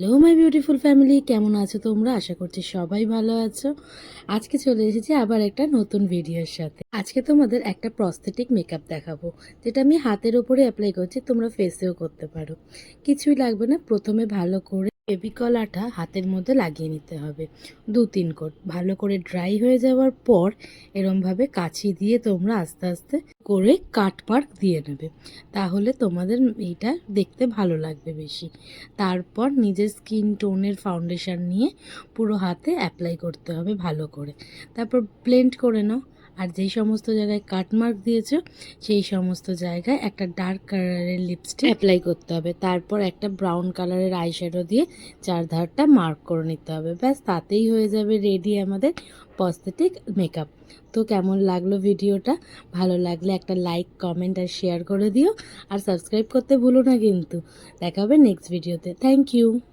Hello my beautiful family, কেমন আছো তোমরা? আশা করছি সবাই ভালো আছো। আজকে চলে এসেছি আবার একটা নতুন ভিডিওর সাথে। আজকে তোমাদের একটা প্রস্থেটিক মেকআপ দেখাবো, যেটা আমি হাতের ওপরে অ্যাপ্লাই করছি, তোমরা ফেসেও করতে পারো। কিছুই লাগবে না, প্রথমে ভালো করে ফেভিকল আঠা হাতের মধ্যে লাগিয়ে নিতে হবে 2-3 কোট। ভালো করে ড্রাই হয়ে যাওয়ার পর এরমভাবে কাঁচি দিয়ে তোমরা আস্তে আস্তে করে কাট মার্ক দিয়ে নেবে, তাহলে তোমাদের এইটা দেখতে ভালো লাগবে বেশি। তারপর নিজের স্কিন টোনের ফাউন্ডেশন নিয়ে পুরো হাতে অ্যাপ্লাই করতে হবে ভালো করে। তারপর ব্লেন্ড করে নাও। আর যেই সমস্ত জায়গায় কাটমার্ক দিয়েছো সেই সমস্ত জায়গায় একটা ডার্ক কালারের লিপস্টিক অ্যাপ্লাই করতে হবে। তারপর একটা ব্রাউন কালারের আইশ্যাডো দিয়ে চারধারটা মার্ক করে নিতে হবে। ব্যাস, তাতেই হয়ে যাবে রেডি আমাদের প্রস্থেটিক মেকআপ। তো কেমন লাগলো ভিডিওটা? ভালো লাগলে একটা লাইক, কমেন্ট আর শেয়ার করে দিও। আর সাবস্ক্রাইব করতে ভুলো না কিন্তু। দেখা হবে নেক্সট ভিডিওতে। Thank you.